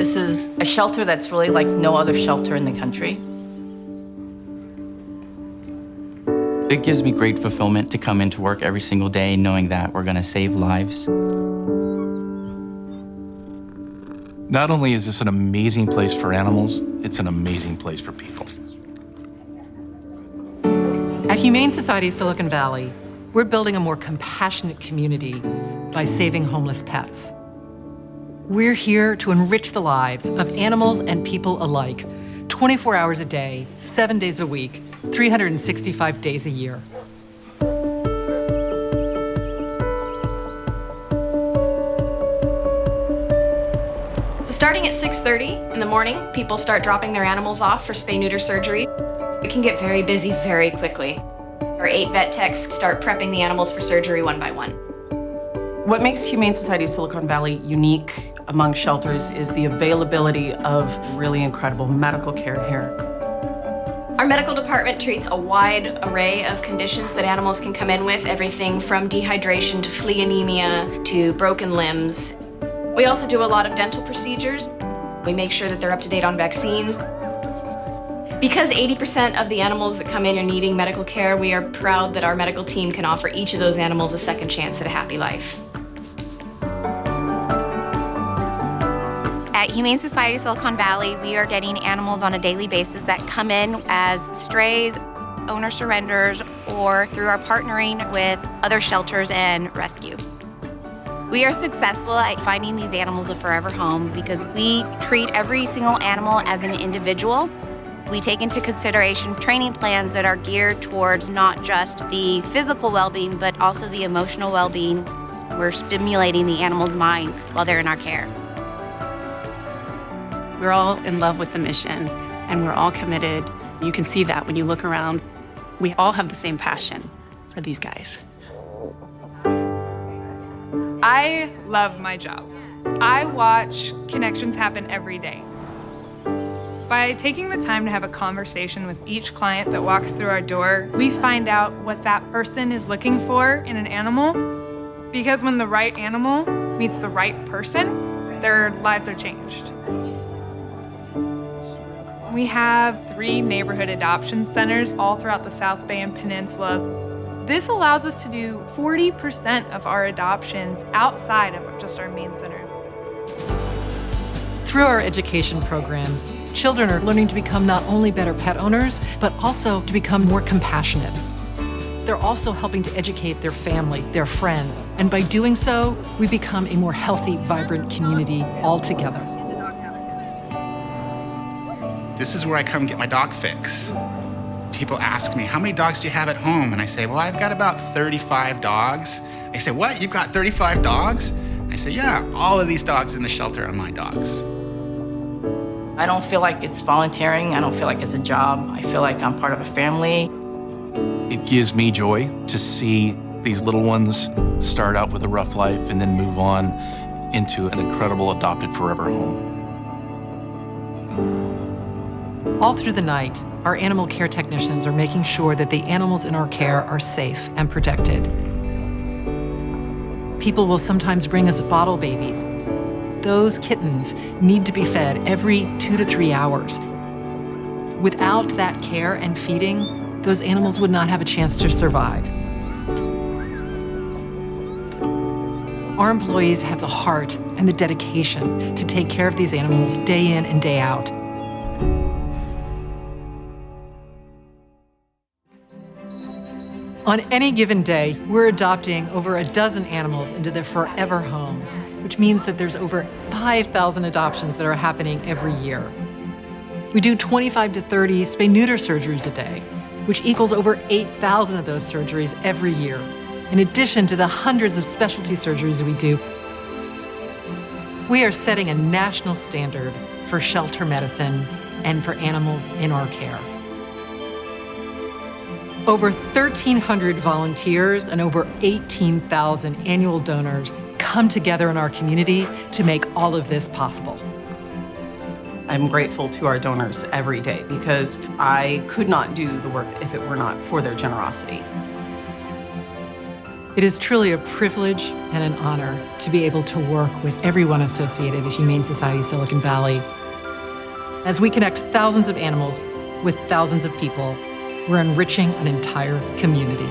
this is a shelter that's really like no other shelter in the country. It gives me great fulfillment to come into work every single day knowing that we're going to save lives. Not only is this an amazing place for animals, it's an amazing place for people. At Humane Society Silicon Valley, we're building a more compassionate community by saving homeless pets. We're here to enrich the lives of animals and people alike, 24 hours a day, 7 days a week, 365 days a year. So starting at 6:30 in the morning, people start dropping their animals off for spay-neuter surgery. It can get very busy very quickly. Our 8 vet techs start prepping the animals for surgery one by one. What makes Humane Society Silicon Valley unique among shelters is the availability of really incredible medical care here. Our medical department treats a wide array of conditions that animals can come in with, everything from dehydration to flea anemia to broken limbs. We also do a lot of dental procedures. We make sure that they're up to date on vaccines. Because 80% of the animals that come in are needing medical care, we are proud that our medical team can offer each of those animals a second chance at a happy life. At Humane Society Silicon Valley, we are getting animals on a daily basis that come in as strays, owner surrenders, or through our partnering with other shelters and rescue. We are successful at finding these animals a forever home because we treat every single animal as an individual. We take into consideration training plans that are geared towards not just the physical well-being, but also the emotional well-being. We're stimulating the animal's mind while they're in our care. We're all in love with the mission, and we're all committed. You can see that when you look around. We all have the same passion for these guys. I love my job. I watch connections happen every day. By taking the time to have a conversation with each client that walks through our door, we find out what that person is looking for in an animal. Because when the right animal meets the right person, their lives are changed. We have 3 neighborhood adoption centers all throughout the South Bay and Peninsula. This allows us to do 40% of our adoptions outside of just our main center. Through our education programs, children are learning to become not only better pet owners, but also to become more compassionate. They're also helping to educate their family, their friends, and by doing so, we become a more healthy, vibrant community altogether. This is where I come get my dog fix. People ask me, how many dogs do you have at home? And I say, well, I've got about 35 dogs. They say, what, you've got 35 dogs? I say, yeah, all of these dogs in the shelter are my dogs. I don't feel like it's volunteering. I don't feel like it's a job. I feel like I'm part of a family. It gives me joy to see these little ones start out with a rough life and then move on into an incredible adopted forever home. All through the night, our animal care technicians are making sure that the animals in our care are safe and protected. People will sometimes bring us bottle babies. Those kittens need to be fed every 2 to 3 hours. Without that care and feeding, those animals would not have a chance to survive. Our employees have the heart and the dedication to take care of these animals day in and day out. On any given day, we're adopting over a dozen animals into their forever homes, which means that there's over 5,000 adoptions that are happening every year. We do 25 to 30 spay-neuter surgeries a day, which equals over 8,000 of those surgeries every year, in addition to the hundreds of specialty surgeries we do. We are setting a national standard for shelter medicine and for animals in our care. Over 1,300 volunteers and over 18,000 annual donors come together in our community to make all of this possible. I'm grateful to our donors every day because I could not do the work if it were not for their generosity. It is truly a privilege and an honor to be able to work with everyone associated with Humane Society Silicon Valley. As we connect thousands of animals with thousands of people, we're enriching an entire community.